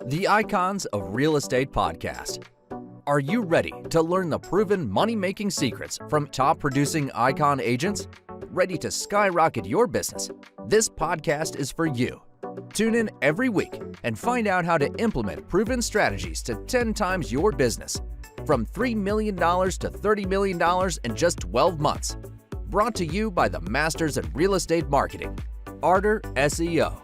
The Icons of Real Estate Podcast. Are you ready to learn the proven money-making secrets from top-producing Icon agents? Ready to skyrocket your business? This podcast is for you. Tune in every week and find out how to implement proven strategies to 10 times your business. From $3 million to $30 million in just 12 months. Brought to you by the Masters in Real Estate Marketing, Arter SEO.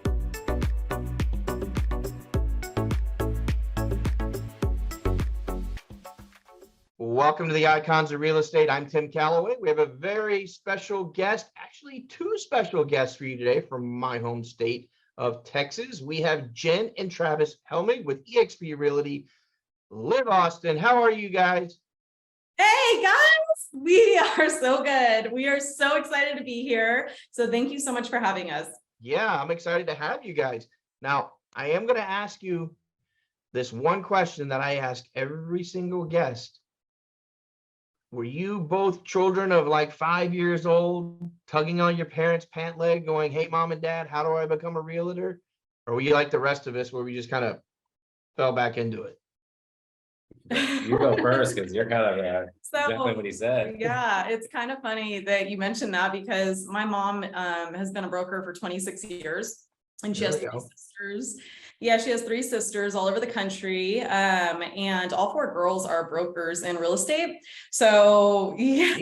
Welcome to the Icons of Real Estate. I'm Tim Calloway. We have a very special guest, actually two special guests for you today from my home state of Texas. We have Jen and Travis Helmig with eXp Realty, LIV Austin. How are you guys? Hey guys, we are so good. We are so excited to be here. So thank you so much for having us. Yeah, I'm excited to have you guys. Now, I am going to ask you this one question that I ask every single guest. Were you both children of like 5 years old, tugging on your parents' pant leg, going, "Hey, mom and dad, how do I become a realtor?" Or were you like the rest of us where we just kind of fell back into it? You go first because you're kind of exactly what he said. Yeah, it's kind of funny that you mentioned that because my mom has been a broker for 26 years and she has three sisters. Yeah, she has three sisters all over the country, and all four girls are brokers in real estate. So yeah,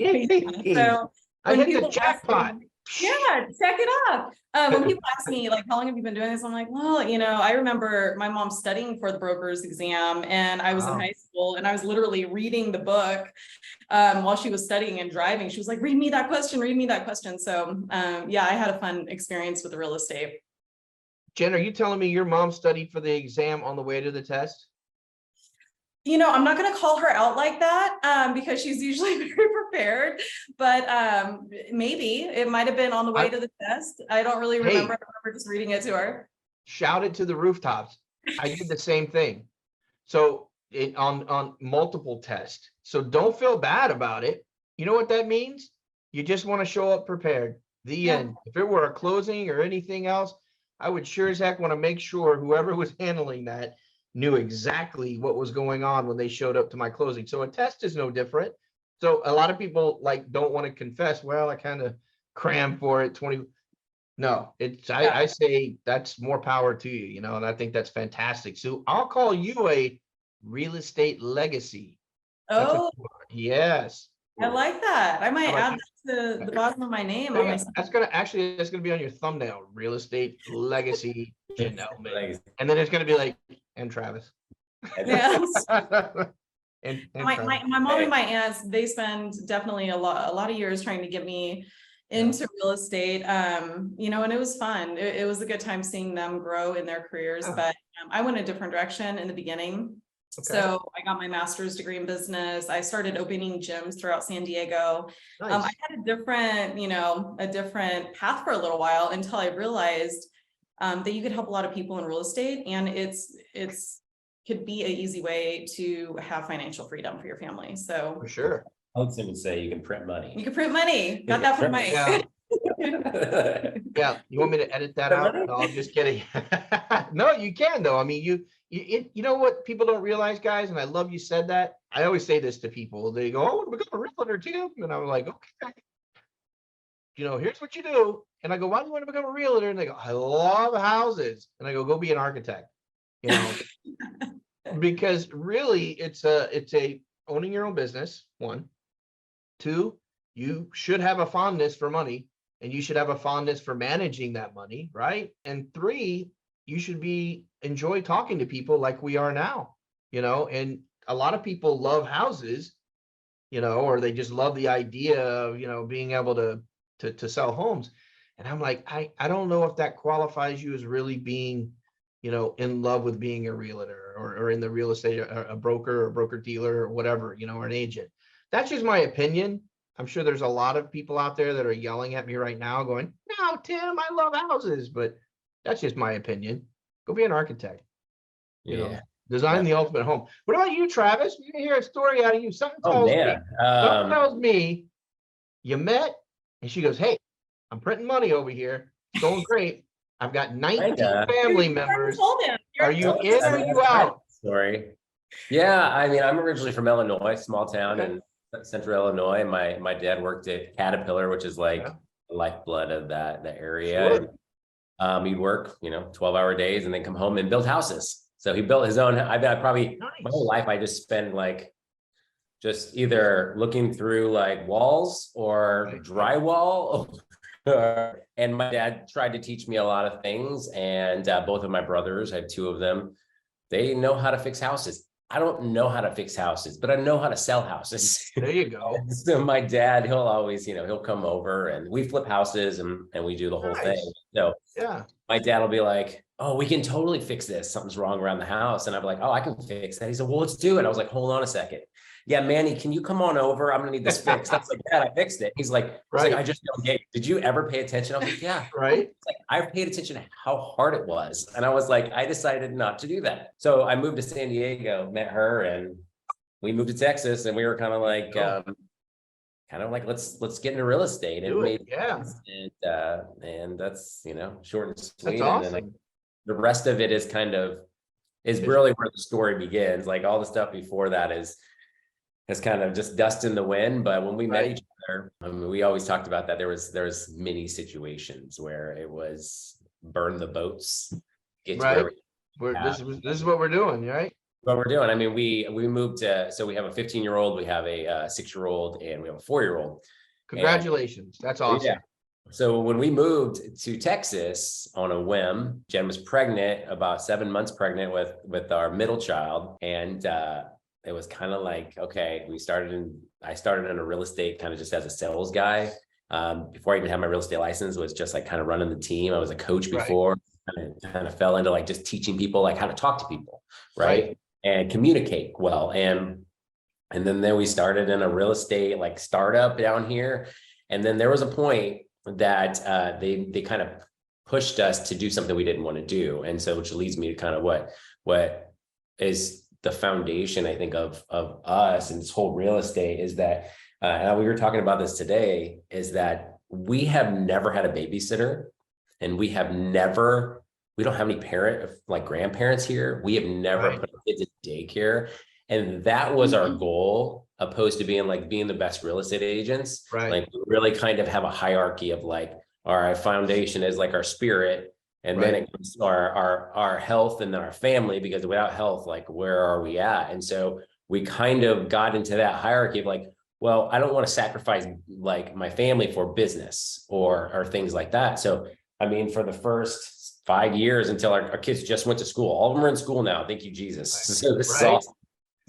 so I hit the jackpot. Yeah, check it out. When people ask me, like, how long have you been doing this? I'm like, well, I remember my mom studying for the broker's exam and I was in high school and I was literally reading the book while she was studying and driving. She was like, read me that question, read me that question. So yeah, I had a fun experience with the real estate. Jen, are you telling me your mom studied for the exam on the way to the test? I'm not going to call her out like that because she's usually very prepared, but maybe it might have been on the way to the test. I don't really remember. I remember just reading it to her. Shout it to the rooftops. I did the same thing. So on multiple tests. So don't feel bad about it. You know what that means? You just want to show up prepared. The end. If it were a closing or anything else, I would sure as heck want to make sure whoever was handling that knew exactly what was going on when they showed up to my closing. So a test is no different. So a lot of people don't want to confess, well, I kind of crammed for it 20. No, I say that's more power to you, and I think that's fantastic. So I'll call you a real estate legacy. Yes. I like that. I might add that to the bottom of my name. That's gonna be on your thumbnail. Real estate legacy, and then it's gonna be like, and Travis. Yes. and my mom and my aunts, they spend definitely a lot of years trying to get me into real estate. And it was fun. It was a good time seeing them grow in their careers. But I went a different direction in the beginning. Okay. So I got my master's degree in business. I started opening gyms throughout San Diego. Nice. I had a different path for a little while until I realized that you could help a lot of people in real estate, and it's could be an easy way to have financial freedom for your family. So for sure, I would simply say you can print money. You can print money. Got that from my. Yeah. You want me to edit that out? No, I'm just kidding. No, you can though. I mean, you know what people don't realize, guys, and I love you said that. I always say this to people. They go, "Oh, I want to become a realtor too," and I'm like, "Okay, here's what you do." And I go, "Why do you want to become a realtor?" And they go, "I love houses." And I go be an architect." Because really, it's a owning your own business. 1, 2, you should have a fondness for money, and you should have a fondness for managing that money, right? And 3, you should enjoy talking to people like we are now, and a lot of people love houses, or they just love the idea of, being able to sell homes. And I'm like, I don't know if that qualifies you as really being, in love with being a realtor or in the real estate, a broker or broker dealer or whatever, or an agent. That's just my opinion. I'm sure there's a lot of people out there that are yelling at me right now going, "No, Tim, I love houses," but that's just my opinion. Go be an architect. Design the ultimate home. What about you, Travis? We can hear a story out of you. Something tells me you met, and she goes, "Hey, I'm printing money over here. It's going great. I've got 19 family members. Are you in in or are you out? Story. Yeah, I mean, I'm originally from Illinois, small town in central Illinois. My dad worked at Caterpillar, which is like the lifeblood of that area. Sure. And, he'd work, 12-hour days and then come home and build houses. So he built his own. I probably my whole life I just spend like just either looking through like walls or drywall. And my dad tried to teach me a lot of things, and both of my brothers, I have two of them, they know how to fix houses. I don't know how to fix houses, but I know how to sell houses. There you go. So my dad, he'll always, he'll come over and we flip houses and we do the whole thing. So my dad will be like, oh, we can totally fix this. Something's wrong around the house. And I'm like, oh, I can fix that. He said, well, let's do it. I was like, hold on a second. Yeah, Manny, can you come on over? I'm gonna need this fixed. I was like, Dad, I fixed it. He's like, I just don't get it. Did you ever pay attention? I was like, yeah. Right. Like, I've paid attention to how hard it was. And I was like, I decided not to do that. So I moved to San Diego, met her, and we moved to Texas, and we were kind of like, let's get into real estate. And and that's, short and sweet. That's awesome. And then the rest of it is really where the story begins. Like all the stuff before that is kind of just dust in the wind. But when we met each other, we always talked about that. There was many situations where it was burn the boats. This is what we're doing, right? What we're doing. I mean, we moved to, so we have a 15-year-old, we have a 6-year-old, and we have a 4-year-old. Congratulations. That's awesome. Yeah. So when we moved to Texas on a whim, Jen was pregnant, about 7 months pregnant with our middle child. And it was kind of like, okay, I started in a real estate kind of just as a sales guy. Before I even had my real estate license, was just like kind of running the team. I was a coach before, kind of fell into like just teaching people like how to talk to people, right? And communicate well. And then we started in a real estate like startup down here. And then there was a point that they kind of pushed us to do something we didn't want to do. And so, which leads me to kind of what is the foundation, I think, of us and this whole real estate is that, and we were talking about this today, is that we have never had a babysitter, and we don't have any grandparents here. We have never put our kids in daycare. And that was our goal, opposed to being the best real estate agents. Like we really kind of have a hierarchy of like, our foundation is like our spirit. And then it comes to our health and then our family, because without health, like where are we at? And so we kind of got into that hierarchy of like, well, I don't want to sacrifice like my family for business or things like that. So, I mean, for the first 5 years until our kids just went to school, all of them are in school now. Thank you, Jesus. So this is awesome.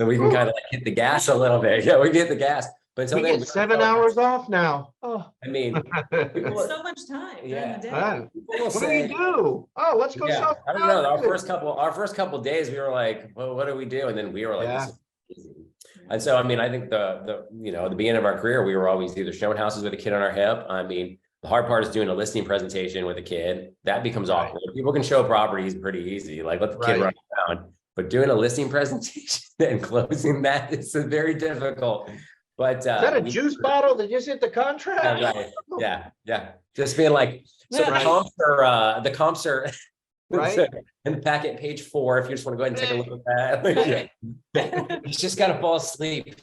So we can kind of like hit the gas a little bit. Yeah, we get the gas. But until we get 7 hours off now. Oh, I mean, so much time during the day. What do we do? Oh, let's go. I don't know. Our first couple of days, we were like, well, what do we do? And then we were like, this is easy. And so, I mean, I think the beginning of our career, we were always either showing houses with a kid on our hip. I mean, the hard part is doing a listing presentation with a kid. That becomes awkward. People can show properties pretty easy. Like let the kid run around. But doing a listing presentation and closing that is very difficult. But is that a juice bottle that just hit the contract? Yeah. Just being like, so the comps are in the packet, page 4. If you just want to go ahead and take a look at that, he's just got to fall asleep.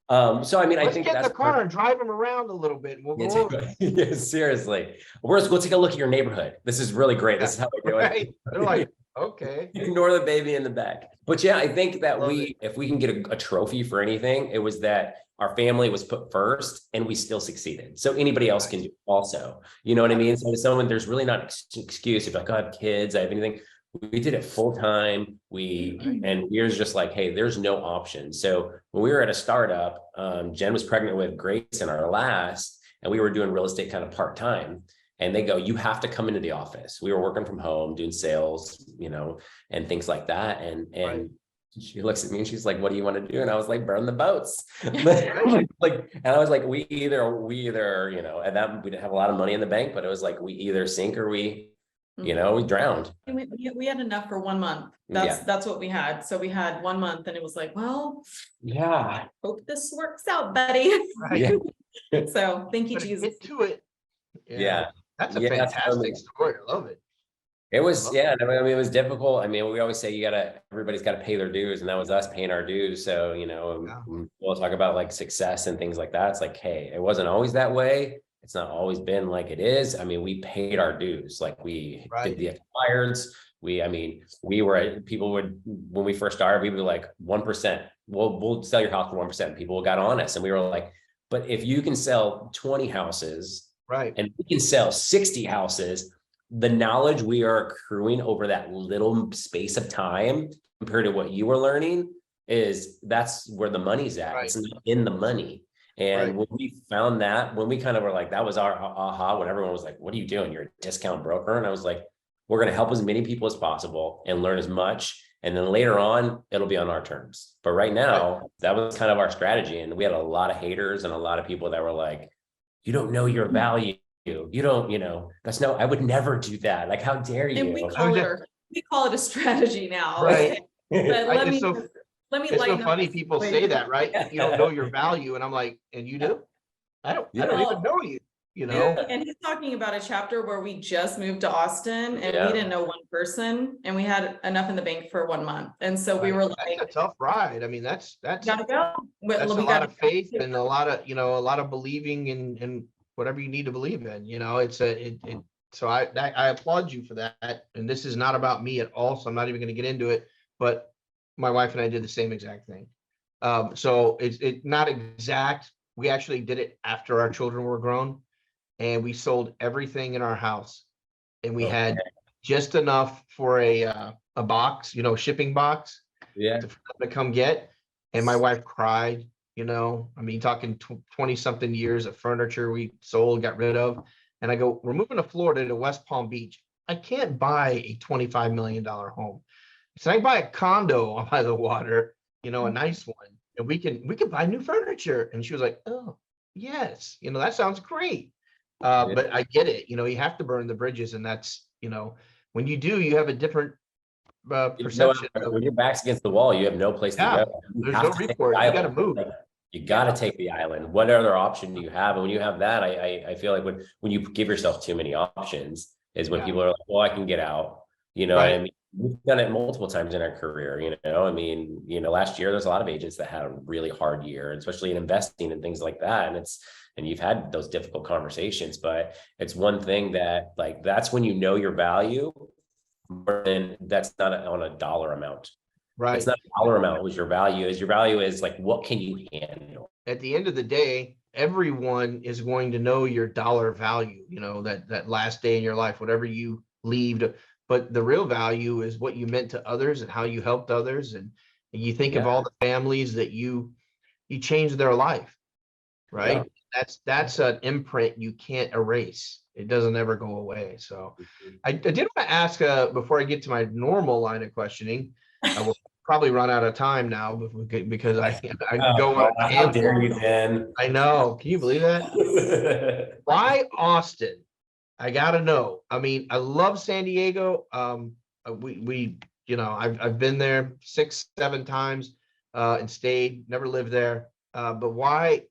So I mean, I think get in the car and drive him around a little bit. We'll go over. Yeah, seriously. We'll take a look at your neighborhood. This is really great. This is how we do it. They're like, okay. Ignore the baby in the back. But yeah, I think that if we can get a trophy for anything, it was that our family was put first and we still succeeded. So anybody else can do it also. You know what I mean? So there's really not an excuse if like, I have kids, I have anything. We did it full time. And we were just like, hey, there's no option. So when we were at a startup, Jen was pregnant with Grace in our last, and we were doing real estate kind of part-time. And they go, you have to come into the office. We were working from home, doing sales, and things like that. And she looks at me and she's like, what do you want to do? And I was like, burn the boats. And I was like, we either, at that, we didn't have a lot of money in the bank, but it was like, we either sink or we drowned. We had enough for 1 month. That's what we had. So we had 1 month and it was like, well, hope this works out, buddy. So thank you, Jesus. Get to it. Yeah. That's a Yeah, fantastic story. I love it. it I was, love yeah, I mean, it was difficult. I mean, we always say everybody's got to pay their dues, and that was us paying our dues. So, Yeah. when we'll talk about like success and things like that. It's like, hey, it wasn't always that way. It's not always been like it is. I mean, we paid our dues. Like we Right. did the expireds. People would, when we first started, we would be like 1%. We'll sell your house for 1%. People got on us, and we were like, but if you can sell 20 houses, Right. and we can sell 60 houses, the knowledge we are accruing over that little space of time compared to what you were learning that's where the money's at. Right. It's not in the money. And Right. when we found that, when we kind of were like, that was our aha, when everyone was like, what are you doing? You're a discount broker. And I was like, we're going to help as many people as possible and learn as much. And then later on, it'll be on our terms. But right now, that was kind of our strategy. And we had a lot of haters and a lot of people that were like, you don't know your value. You don't, I would never do that. Like, how dare you? And we call it a strategy now. Right. But let me It's so funny people say that, right? You don't know your value. And I'm like, and you do? I don't even know you, And he's talking about a chapter where we just moved to Austin and we didn't know one person and we had enough in the bank for 1 month. And so we were like, that's a tough ride. I mean, that's gotta go. That's a lot of faith and a lot of believing in whatever you need to believe in, so I applaud you for that. And this is not about me at all. So I'm not even going to get into it, but my wife and I did the same exact thing. So it's not exact. We actually did it after our children were grown, and we sold everything in our house, and we had just enough for a box, shipping box, to come get. And my wife cried. Talking 20 something years of furniture we sold, got rid of. And I go, we're moving to Florida to West Palm Beach. I can't buy a $25 million home. So I buy a condo by the water, a nice one. And we can buy new furniture. And she was like, oh, yes. That sounds great. But I get it. You have to burn the bridges. And that's, when you do, you have a different perception. When your back's against the wall, you have no place to go. There's no recourse. You got to move. You got to take the island. What other option do you have? And when you have that, I feel like when you give yourself too many options is when people are like, well, I can get out. Right. I mean, we've done it multiple times in our career. Last year, there's a lot of agents that had a really hard year, especially in investing and things like that. And you've had those difficult conversations, but it's one thing that that's when you know your value. And that's not on a dollar amount. Right. It's not a dollar amount was your value. Your value is like, what can you handle? At the end of the day, everyone is going to know your dollar value, that last day in your life, whatever you leave. But the real value is what you meant to others and how you helped others. And you think of all the families that you changed their life, right? Yeah. That's an imprint you can't erase. It doesn't ever go away. So I did want to ask, before I get to my normal line of questioning, I will probably run out of time now because I go on. How dare you, Ben? I know. Can you believe that? Why Austin? I gotta know. I mean, I love San Diego. I've been there 6-7 times and stayed, never lived there. But why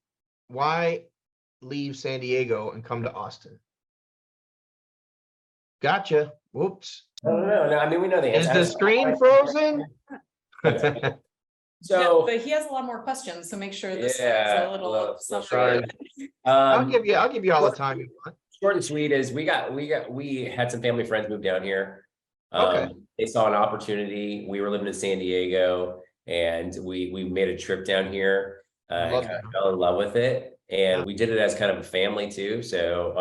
leave San Diego and come to Austin? Gotcha. Whoops. No. I mean, we know the answer. Is the screen frozen? So, but he has a lot more questions, so make sure this is a little sorry. I'll give you all the time you want. Short and sweet is we had some family friends move down here. They saw an opportunity. We were living in San Diego, and we made a trip down here. Kind of fell in love with it, and we did it as kind of a family too. So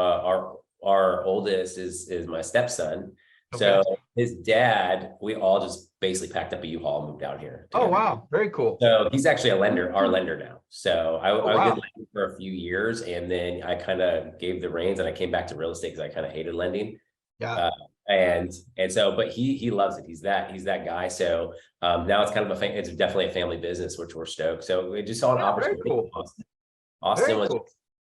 our oldest is my stepson. So his dad, we all just basically packed up a U-Haul and moved down here. Oh, wow. Very cool. So he's actually our lender now. So I did lending for a few years, and then I kind of gave the reins and I came back to real estate because I kind of hated lending. Yeah. And so, but he loves it. He's that guy. So now it's kind of it's definitely a family business, which we're stoked. So we just saw an opportunity. Very cool. Austin was cool.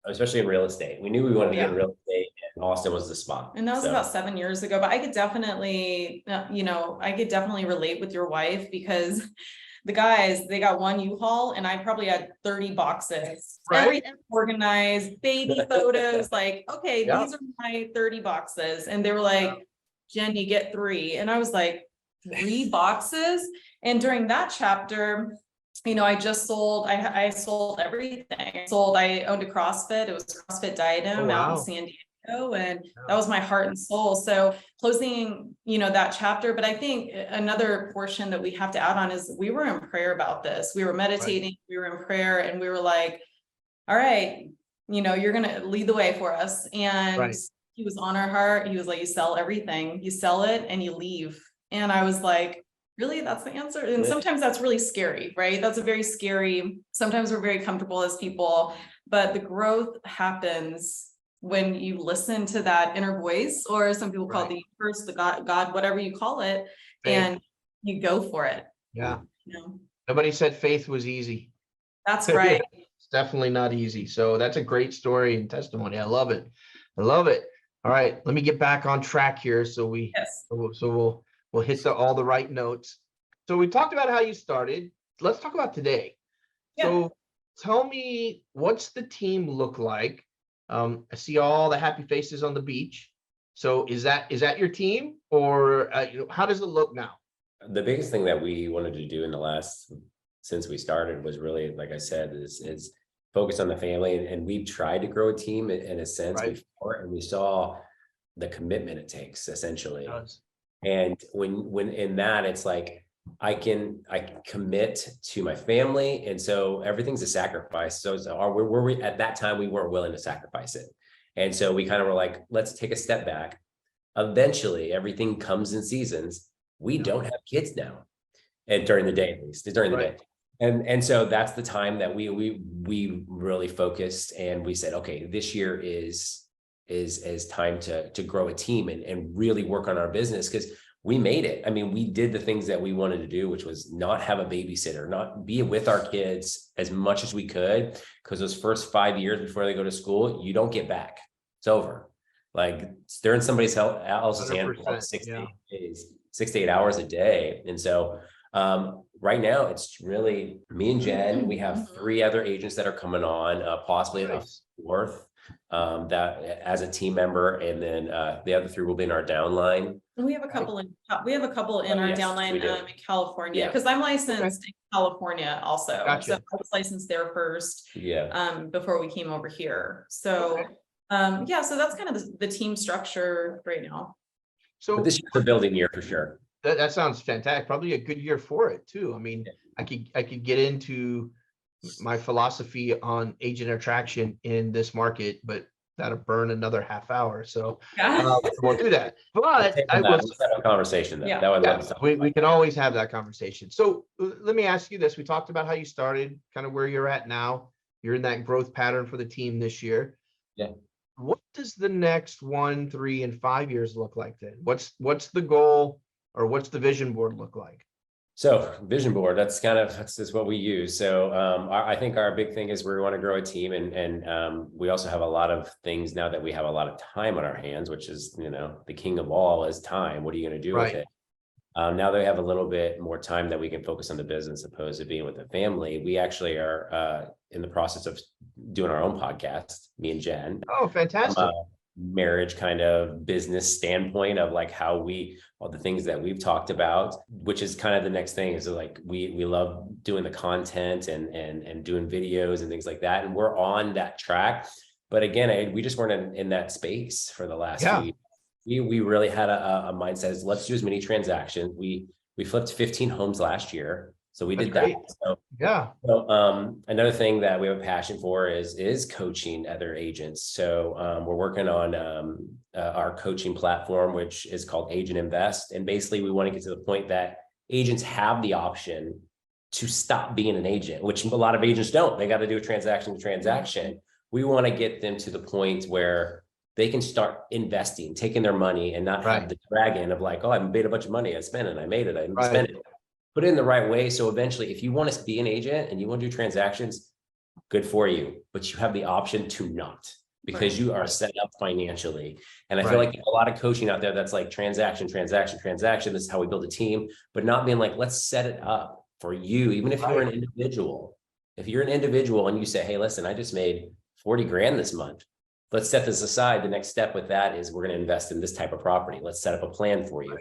Especially in real estate. We knew we wanted to get in real estate, and Austin was the spot. And that was about 7 years ago, but I could definitely, relate with your wife because the guys, they got one U-Haul and I probably had 30 boxes, Right. everything organized, baby photos, like, okay, Yeah. these are my 30 boxes. And they were like, Jen, you get 3. And I was like, 3 boxes? And during that chapter, you know, I just sold, I sold everything. I owned a CrossFit. It was CrossFit Diadem out in San Diego. And that was my heart and soul. So closing, you know, that chapter. But I think another portion that we have to add on is we were in prayer about this. We were meditating, we were in prayer, and we were like, all right, you know, you're going to lead the way for us. And he was on our heart. He was like, you sell everything, you sell it and you leave. And I was like, really, that's the answer? And sometimes that's really scary, right? That's a very scary, sometimes we're very comfortable as people, but the growth happens when you listen to that inner voice, or some people call it the universe, the God, whatever you call it, and you go for it. Yeah. You know? Nobody said faith was easy. That's right. It's definitely not easy. So that's a great story and testimony. I love it. I love it. All right, let me get back on track here. So we'll hit all the right notes. So we talked about how you started. Let's talk about today. Yeah. So tell me, what's the team look like? I see all the happy faces on the beach. So is that your team, or you know, how does it look now? The biggest thing that we wanted to do in the last, since we started, was really, like I said, is focus on the family. And we've tried to grow a team in a sense before, and we saw the commitment it takes, essentially. And when in that, it's like, I commit to my family. And so everything's a sacrifice. So were we at that time, we weren't willing to sacrifice it. And so we kind of were like, let's take a step back. Eventually everything comes in seasons. We don't have kids now, and during the day, at least during the day. And so that's the time that we really focused, and we said, okay, this year is time to grow a team and really work on our business, because we made it. I mean, we did the things that we wanted to do, which was not have a babysitter, not be with our kids as much as we could, because those first 5 years before they go to school, you don't get back. It's over. Like, they're in somebody else's hands for 6 to 8 days, 6 to 8 hours a day. And so right now it's really me and Jen. We have 3 other agents that are coming on, possibly a 4th, that as a team member, and then the other 3 will be in our downline. And we have a couple in our downline in California, because I'm licensed in California also. So I was licensed there first, before we came over here. So so that's kind of the team structure right now. So but this year's a building year for sure. That sounds fantastic. Probably a good year for it too. I mean, I could get into my philosophy on agent attraction in this market, but that'll burn another half hour. So we'll do that. But I will have a conversation. That would love to we can always have that conversation. So let me ask you this. We talked about how you started, kind of where you're at now. You're in that growth pattern for the team this year. Yeah. What does the next 1, 3, and 5 years look like then? What's the goal, or what's the vision board look like? So vision board, that's what we use. So I think our big thing is we want to grow a team, and we also have a lot of things now that we have a lot of time on our hands, which is, you know, the king of all is time. What are you going to do with it? Now that we have a little bit more time that we can focus on the business opposed to being with the family, we actually are in the process of doing our own podcast, me and Jen. Oh, fantastic. Marriage kind of business standpoint of like how all the things that we've talked about, which is kind of the next thing, is like we love doing the content and doing videos and things like that, and we're on that track. But again, we just weren't in that space for the last few years. We really had a mindset is let's do as many transactions. We flipped 15 homes last year. So we did that. So, So another thing that we have a passion for is coaching other agents. So we're working on our coaching platform, which is called Agent Invest. And basically we want to get to the point that agents have the option to stop being an agent, which a lot of agents don't. They got to do a transaction to transaction. We want to get them to the point where they can start investing, taking their money, and not have the dragon of like, oh, I made a bunch of money, I spent it, I made it, I spent it. Put it in the right way. So eventually, if you want to be an agent and you want to do transactions, good for you, but you have the option to not, because you are set up financially. And I feel like a lot of coaching out there that's like transaction. This is how we build a team, but not being like, let's set it up for you, even if you're an individual. If you're an individual and you say, hey, listen, I just made 40 grand this month. Let's set this aside. The next step with that is we're going to invest in this type of property. Let's set up a plan for you.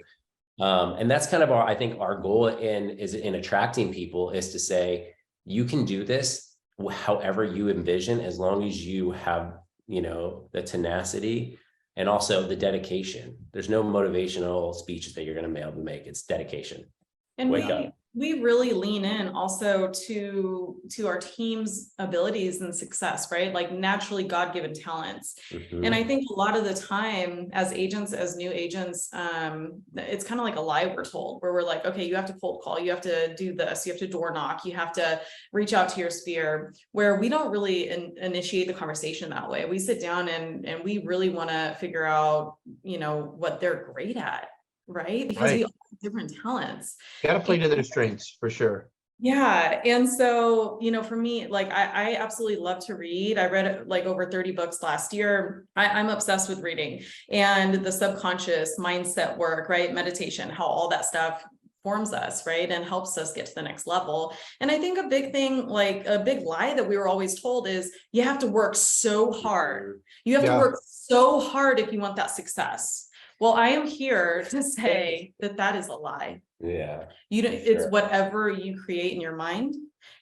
And that's kind of I think our goal in attracting people is to say, you can do this however you envision, as long as you have, the tenacity and also the dedication. There's no motivational speeches that you're going to be able to make. It's dedication. And Wake up. We really lean in also to our team's abilities and success, right? Like naturally God-given talents. Mm-hmm. And I think a lot of the time as agents, as new agents, it's kind of like a lie we're told, where we're like, okay, you have to cold call, you have to do this, you have to door knock, you have to reach out to your sphere, where we don't really initiate the conversation that way. We sit down and we really want to figure out, what they're great at. Right. Because we all have different talents. Got to play to their strengths for sure. Yeah. And so, for me, like, I absolutely love to read. I read like over 30 books last year. I'm obsessed with reading and the subconscious mindset work, right? Meditation, how all that stuff forms us, right? And helps us get to the next level. And I think a big thing, like a big lie that we were always told is you have to work so hard. You have to work so hard if you want that success. Well, I am here to say that is a lie. Yeah. It's whatever you create in your mind.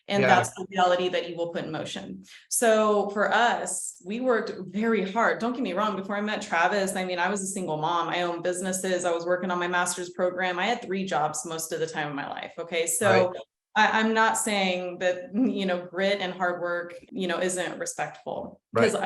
And that's the reality that you will put in motion. So for us, we worked very hard. Don't get me wrong. Before I met Travis, I was a single mom. I owned businesses. I was working on my master's program. I had 3 jobs most of the time of my life. Okay. So I'm not saying that, grit and hard work, isn't respectful, because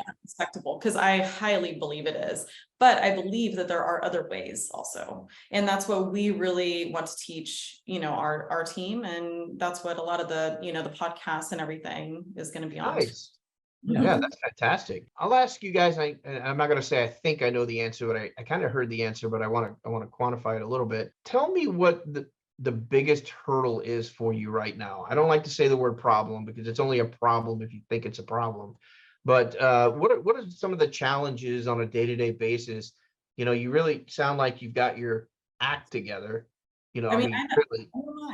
because I highly believe it is, but I believe that there are other ways also. And that's what we really want to teach, our team. And that's what a lot of the, the podcasts and everything is going to be on. Nice. Yeah, that's fantastic. I'll ask you guys, I'm not going to say I think I know the answer, but I kind of heard the answer, but I want to quantify it a little bit. Tell me what the biggest hurdle is for you right now. I don't like to say the word problem because it's only a problem if you think it's a problem. But what are some of the challenges on a day-to-day basis? You really sound like you've got your act together. Really.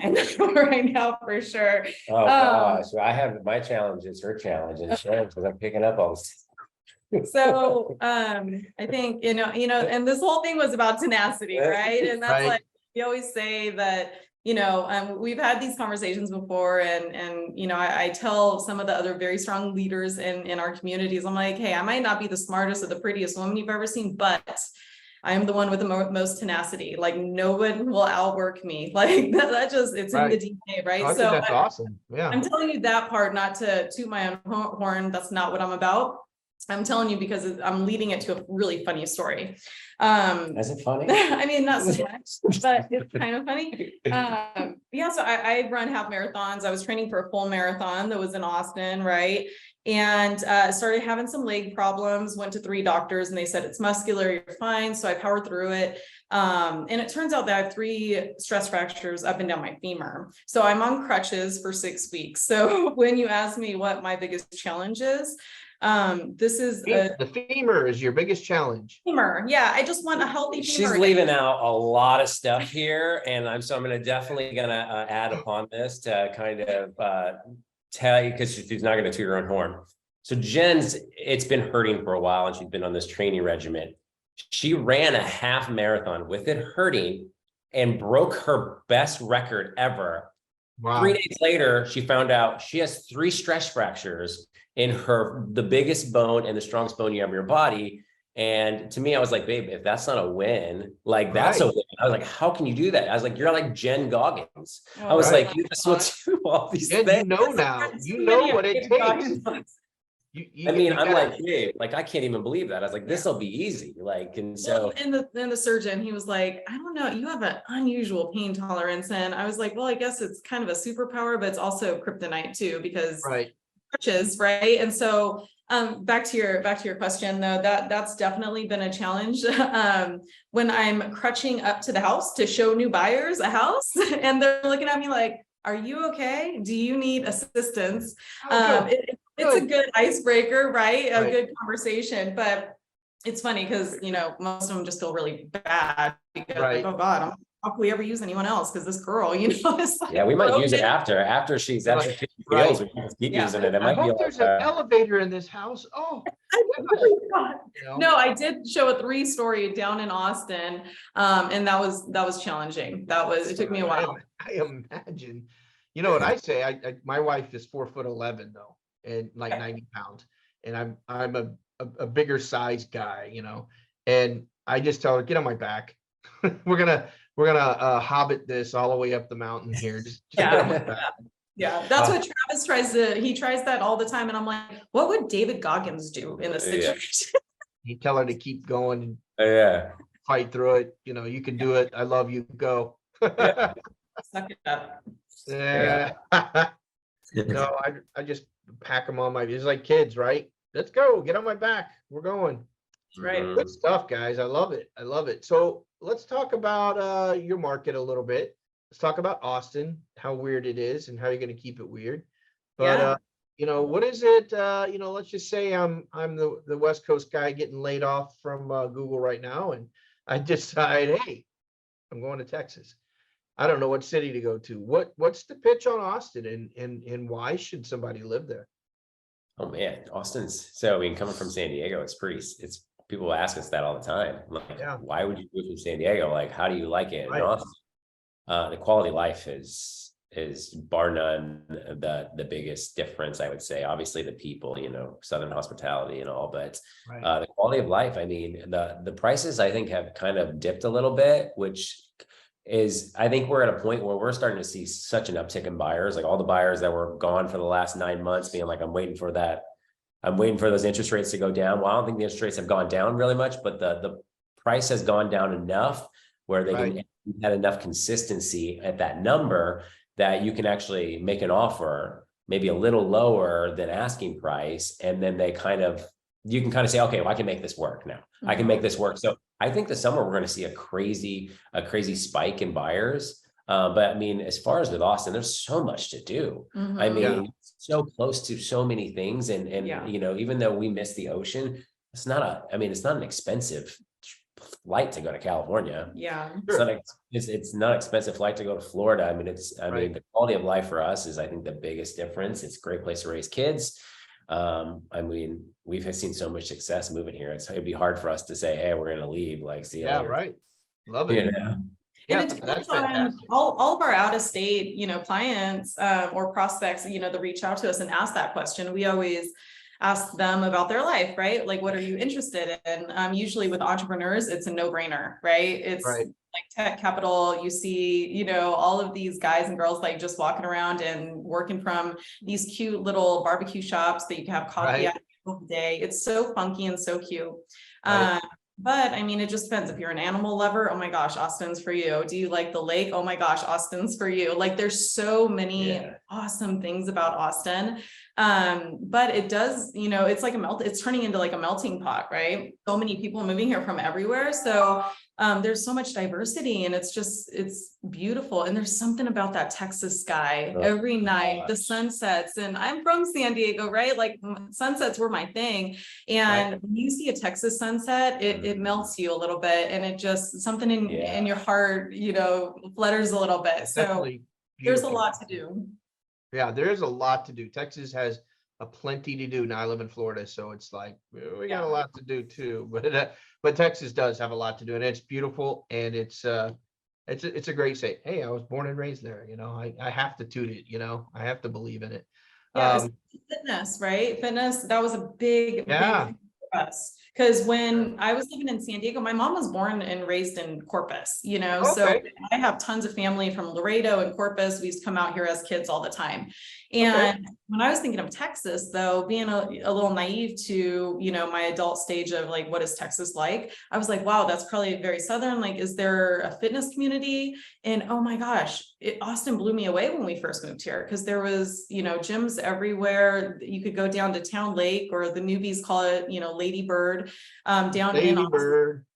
Right now for sure. Oh gosh, I have my challenge is her challenge, and because I'm picking up all this. So I think and this whole thing was about tenacity, right? And that's like we always say that, we've had these conversations before and I tell some of the other very strong leaders in our communities, I'm like, hey, I might not be the smartest or the prettiest woman you've ever seen, but I am the one with the most tenacity. Like no one will outwork me. Like that just, it's in the DNA, right? I think that's awesome. Yeah. I'm telling you that part, not to toot my own horn. That's not what I'm about. I'm telling you because I'm leading it to a really funny story. Is it funny? Not so much, but it's kind of funny. So I run half marathons. I was training for a full marathon that was in Austin, right? And started having some leg problems, went to 3 doctors and they said, it's muscular, you're fine. So I powered through it. And it turns out that I have 3 stress fractures up and down my femur. So I'm on crutches for 6 weeks. So when you ask me what my biggest challenge is, this is the femur is your biggest challenge. Femur. Yeah. I just want a healthy femur. She's leaving out a lot of stuff here. And I'm going to definitely add upon this to kind of, tell you, because she's not going to toot her own horn. So it's been hurting for a while and she's been on this training regimen. She ran a half marathon with it hurting and broke her best record ever. Wow. 3 days later, she found out she has 3 stress fractures in the biggest bone and the strongest bone you have in your body. And to me, I was like, babe, if that's not a win, like that's a win. I was like, how can you do that? I was like, you're like Jen Goggins. I was like, you just want to do all these things. Now, you know what it takes. I'm like, babe, like, I can't even believe that. I was like, this will be easy. Like, and so. And the surgeon, he was like, I don't know, you have an unusual pain tolerance. And I was like, well, I guess it's kind of a superpower, but it's also kryptonite too, because crutches, right? And so back to your question though, that's definitely been a challenge. When I'm crutching up to the house to show new buyers a house and they're looking at me like, are you okay? Do you need assistance? It's a good icebreaker, right? A good conversation, but it's funny because, most of them just feel really bad because like, oh God, I'm how can we ever use anyone else? Because this girl, you know, is like, Yeah, we might use it after she feels, Right. we can just keep using it. It I might be hope there's like, an elevator in this house. Oh, I really thought- you know? no, I did show a 3-story down in Austin. And that was challenging. It took me a while. I imagine, you know what I say, my wife is 4'11" though, and like 90 pounds. And I'm a bigger size guy, you know, and I just tell her, get on my back. We're gonna hobbit this all the way up the mountain here. Just get on my back. Yeah, that's what Travis he tries that all the time. And I'm like, what would David Goggins do in this situation? You tell her to keep going and yeah. fight through it. You know, you can do it. I love you. Go. Suck it up. Yeah. No, I just pack them on it's like kids, right? Let's go. Get on my back. We're going. Right. Good stuff, guys. I love it. I love it. So let's talk about your market a little bit. Let's talk about Austin, how weird it is and how you're going to keep it weird. But you know, what is it? You know, let's just say I'm the West Coast guy getting laid off from Google right now, and I decide, hey, I'm going to Texas. I don't know what city to go to. What's the pitch on Austin, and why should somebody live there? Oh man, Austin's, so I mean, coming from San Diego, it's people ask us that all the time. Like, why would you move from San Diego? Like, how do you like it? Right. Austin, the quality of life is bar none the biggest difference, I would say. Obviously the people, you know, Southern hospitality and all, but the quality of life, I mean, the prices I think have kind of dipped a little bit, which is, I think we're at a point where we're starting to see such an uptick in buyers, like all the buyers that were gone for the last 9 months being like, I'm waiting for those interest rates to go down. Well, I don't think the interest rates have gone down really much, but the price has gone down enough where they can had enough consistency at that number that you can actually make an offer maybe a little lower than asking price. And then you can kind of say, okay, well, I can make this work now. Mm-hmm. I can make this work. So I think this summer we're going to see a crazy spike in buyers. But I mean, as far as with Austin, there's so much to do. Mm-hmm. I mean, so close to so many things. And you know, even though we miss the ocean, it's not an expensive flight to go to California. Yeah. It's not expensive flight to go to Florida. I mean, mean, the quality of life for us is, I think, the biggest difference. It's a great place to raise kids. I mean, we've seen so much success moving here. It'd be hard for us to say, hey, we're going to leave. Like, see you later. Right. Love it. Yeah. And it depends on all of our out-of-state, you know, clients or prospects, you know, that reach out to us and ask that question. We always ask them about their life, right? Like, what are you interested in? Usually with entrepreneurs, it's a no-brainer, right? It's like tech capital. You see, you know, all of these guys and girls like just walking around and working from these cute little barbecue shops that you can have coffee at the day. It's so funky and so cute. But I mean, it just depends. If you're an animal lover, oh my gosh, Austin's for you. Do you like the lake? Oh my gosh, Austin's for you. Like, there's so many awesome things about Austin. But it does, you know, it's like it's turning into like a melting pot, right? So many people moving here from everywhere. So there's so much diversity, and it's beautiful. And there's something about that Texas sky every night, the sunsets. And I'm from San Diego, right? Like, sunsets were my thing. And when you see a Texas sunset, it melts you a little bit, and it just, something in your heart, you know, flutters a little bit. So there's a lot to do. Yeah, there's a lot to do. Texas has a plenty to do. Now I live in Florida, so it's like we got a lot to do too. But Texas does have a lot to do, and it's beautiful, and it's a great state. Hey, I was born and raised there. You know, I have to toot it. You know, I have to believe in it. Yeah, fitness, right? Fitness, that was a big thing for us. Because when I was living in San Diego, my mom was born and raised in Corpus, you know, so I have tons of family from Laredo and Corpus. We used to come out here as kids all the time. And when I was thinking of Texas, though, being a little naive to, you know, my adult stage of like, what is Texas like? I was like, wow, that's probably very Southern. Like, is there a fitness community? And oh my gosh, Austin blew me away when we first moved here, because there was, you know, gyms everywhere. You could go down to Town Lake, or the newbies call it, you know, Lady Bird, down in Austin.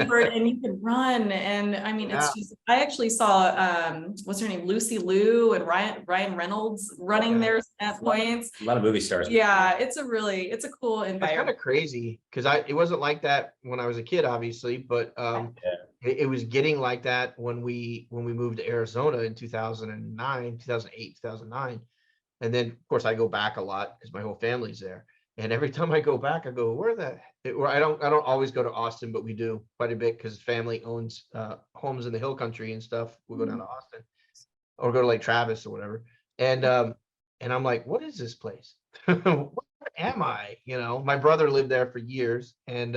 Bird, and you could run. And I mean, it's just, I actually saw what's her name, Lucy Liu and Ryan Reynolds running there at points. A lot of movie stars. Yeah, it's a cool environment. It's kind of crazy, because it wasn't like that when I was a kid, obviously, but it was getting like that when we moved to Arizona in 2009, 2008, 2009. And then of course I go back a lot because my whole family's there. And every time I go back, I go, where I don't always go to Austin, but we do quite a bit because family owns homes in the hill country and stuff. We'll go down to Austin or go to Lake Travis or whatever. And I'm like, what is this place? Where am I? You know, my brother lived there for years, and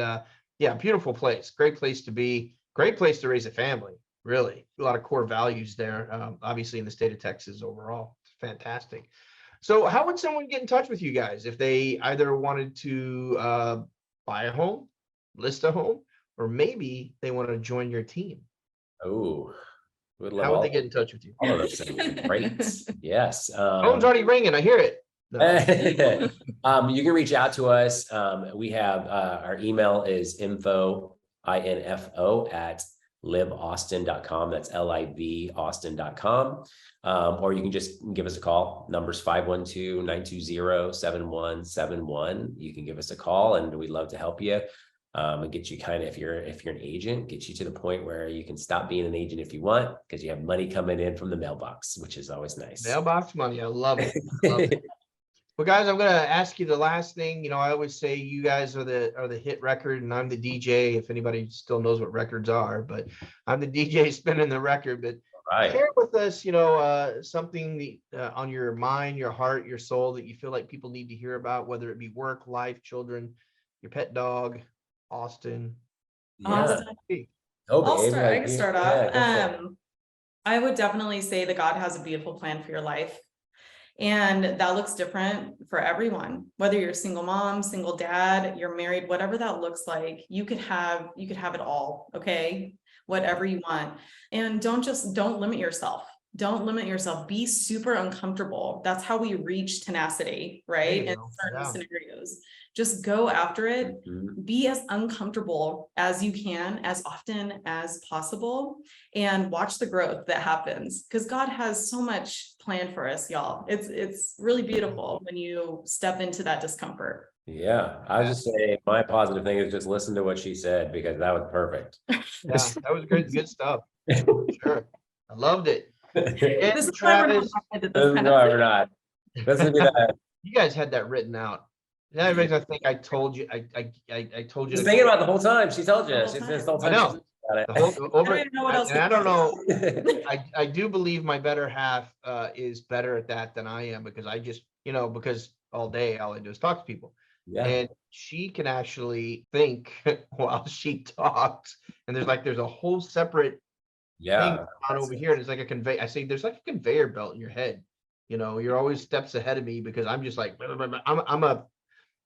yeah, beautiful place, great place to be, great place to raise a family, really. A lot of core values there, obviously in the state of Texas overall. It's fantastic. So how would someone get in touch with you guys if they either wanted to buy a home, list a home, or maybe they want to join your team? Oh, how would they get in touch with you? All of those things. Great. Yes. Phone's already ringing. I hear it. No. You can reach out to us. We have our email is info at livaustin.com. That's LIV Austin.com. Or you can just give us a call. Numbers 512-920-7171. You can give us a call and we'd love to help you. And get you kind of, if you're an agent, get you to the point where you can stop being an agent if you want, because you have money coming in from the mailbox, which is always nice. Mailbox money. I love it. Love it. Well, guys, I'm going to ask you the last thing. You know, I always say you guys are the hit record and I'm the DJ, if anybody still knows what records are, but I'm the DJ spinning the record. But share with us, you know, something on your mind, your heart, your soul that you feel like people need to hear about, whether it be work, life, children, your pet dog, Austin. Austin. I can start off. I would definitely say that God has a beautiful plan for your life. And that looks different for everyone, whether you're a single mom, single dad, you're married, whatever that looks like, you could have it all. Okay. Whatever you want. And don't limit yourself. Don't limit yourself. Be super uncomfortable. That's how we reach tenacity, right? In certain scenarios, just go after it. Be as uncomfortable as you can, as often as possible, and watch the growth that happens, because God has so much planned for us, y'all. It's really beautiful when you step into that discomfort. Yeah, I was just saying my positive thing is just listen to what she said, because that was perfect. Yeah, that was good stuff. Sure. I loved it. This is Travis. We're not. Listen to that. You guys had that written out. That makes I think I told you. I told you. Just thinking about it the whole time. She told you. She's the whole time. I know. I don't know. I I do believe my better half is better at that than I am, because I just, because all day all I do is talk to people. Yeah. And she can actually think while she talks. And there's a whole separate thing on over here. And it's like I say there's like a conveyor belt in your head. You're always steps ahead of me, because I'm just like,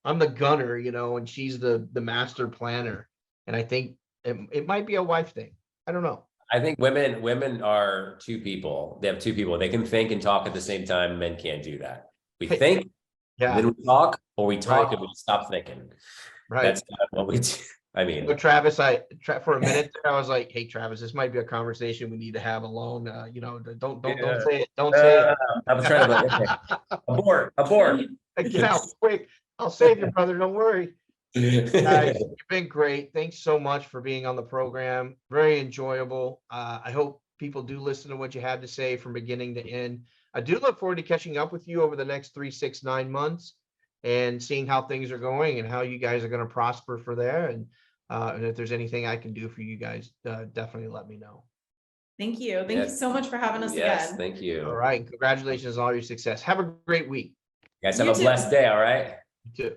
I'm the gunner, and she's the master planner. And I think it might be a wife thing. I don't know. I think women are two people. They have two people. They can think and talk at the same time. Men can't do that. We think, then we talk, or we talk and we stop thinking. Right. That's kind of what we do. I mean, Travis, for a minute there, I was like, "Hey, Travis, this might be a conversation we need to have alone. Don't say it. Don't say it." I was trying to abort. Get out quick. I'll save you, brother. Don't worry. Guys, you've been great. Thanks so much for being on the program. Very enjoyable. I hope people do listen to what you had to say from beginning to end. I do look forward to catching up with you over the next 3, 6, 9 months and seeing how things are going and how you guys are going to prosper for there. And if there's anything I can do for you guys, definitely let me know. Thank you. Thank you so much for having us again. Thank you. All right. Congratulations on all your success. Have a great week. You guys have a blessed day. All right. You too.